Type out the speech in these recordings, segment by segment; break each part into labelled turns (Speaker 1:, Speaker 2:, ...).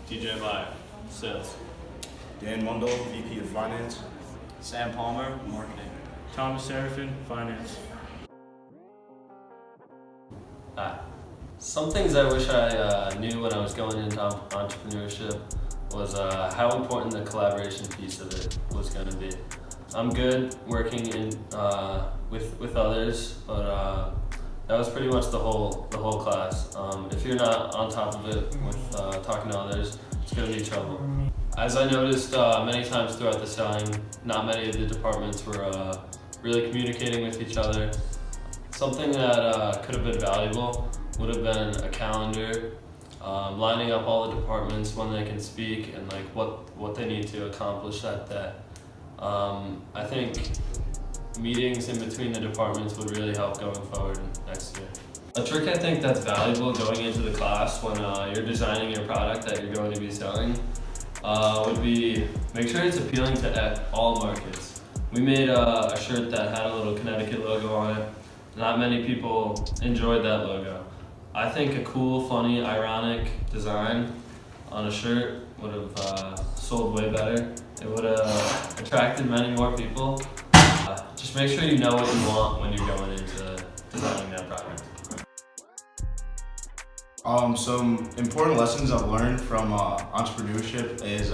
Speaker 1: DJ Meyer, Sales.
Speaker 2: Dan MUNDLE, VP of Finance.
Speaker 3: Sam Palmer, Marketing.
Speaker 4: Thomas Seraphin, Finance.
Speaker 5: Some things I wish I knew when I was going into entrepreneurship was how important the collaboration piece of it was going to be. I'm good working with others, but that was pretty much the whole class. If you're not on top of it with talking to others, it's going to be trouble. As I noticed many times throughout the selling, not many of the departments were really communicating with each other. Something that could have been valuable would have been a calendar, lining up all the departments when they can speak and like what they need to accomplish that day. I think meetings in between the departments would really help going forward next year. A trick I think that's valuable going into the class when you're designing your product that you're going to be selling would be make sure it's appealing to all markets. We made a shirt that had a little Connecticut logo on it. Not many people enjoyed that logo. I think a cool, funny, ironic design on a shirt would have sold way better. It would have attracted many more people. Just make sure you know what you want when you're going into designing that product.
Speaker 2: Some important lessons I've learned from entrepreneurship is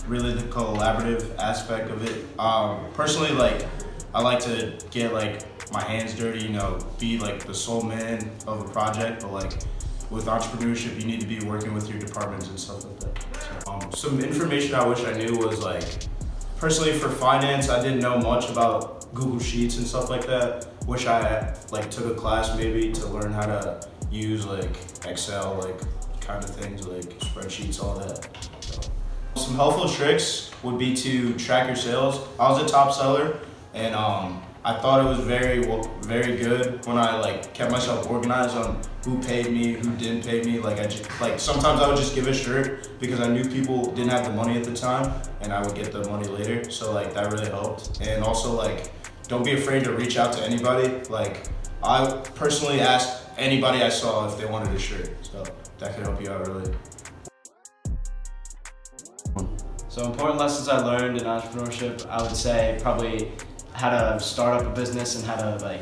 Speaker 2: really the collaborative aspect of it. Personally, I like to get my hands dirty, be the sole man of a project, but with entrepreneurship, you need to be working with your departments and stuff like that. So, some information I wish I knew was personally for finance, I didn't know much about Google Sheets and stuff like that. Wish I took a class maybe to learn how to use Excel, kind of things spreadsheets, all that. So, some helpful tricks would be to track your sales. I was a top seller, and I thought it was very good when I kept myself organized on who paid me, who didn't pay me. Sometimes I would just give a shirt because I knew people didn't have the money at the time, and I would get the money later. So that really helped. And also don't be afraid to reach out to anybody. I personally asked anybody I saw if they wanted a shirt, so that could help you out really.
Speaker 3: So important lessons I learned in entrepreneurship, I would say probably how to start up a business and how to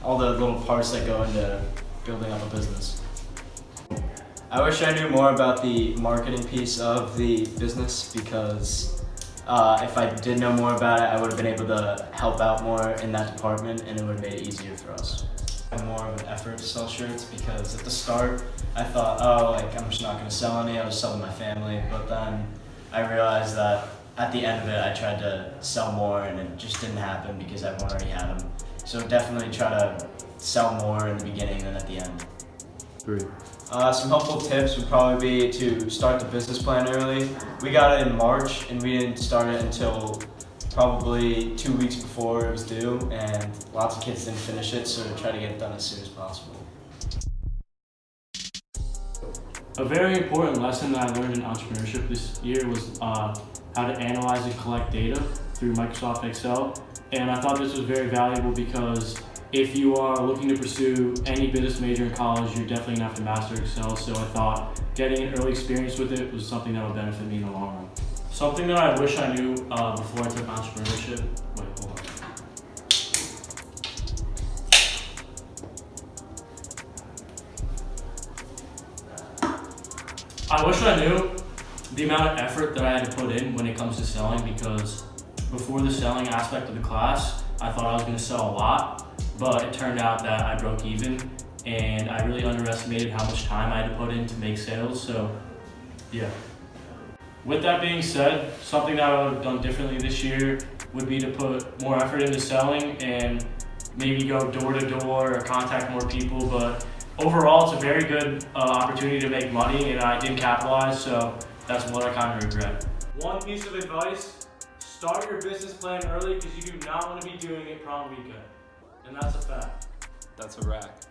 Speaker 3: all the little parts that go into building up a business. I wish I knew more about the marketing piece of the business because if I did know more about it, I would have been able to help out more in that department and it would have made it easier for us. I had more of an effort to sell shirts because at the start I thought, I'm just not going to sell any, I'll just sell to my family, but then I realized that at the end of it, I tried to sell more and it just didn't happen because everyone already had them. So definitely try to sell more in the beginning than at the end.
Speaker 1: 3.
Speaker 3: Some helpful tips would probably be to start the business plan early. We got it in March and we didn't start it until probably 2 weeks before it was due, and lots of kids didn't finish it, so try to get it done as soon as possible.
Speaker 4: A very important lesson that I learned in entrepreneurship this year was how to analyze and collect data through Microsoft Excel. And I thought this was very valuable because if you are looking to pursue any business major in college, you're definitely gonna have to master Excel. So I thought getting an early experience with it was something that would benefit me in the long run. Something that I wish I knew before I took entrepreneurship. Wait, hold on. I wish I knew the amount of effort that I had to put in when it comes to selling, because before the selling aspect of the class, I thought I was going to sell a lot, but it turned out that I broke even, and I really underestimated how much time I had to put in to make sales, so yeah. With that being said, something that I would have done differently this year would be to put more effort into selling and maybe go door to door or contact more people, but overall it's a very good opportunity to make money and I didn't capitalize, so that's what I kind of regret. One piece of advice, start your business plan early because you do not want to be doing it prom weekend, and that's a fact.
Speaker 5: That's a wrap.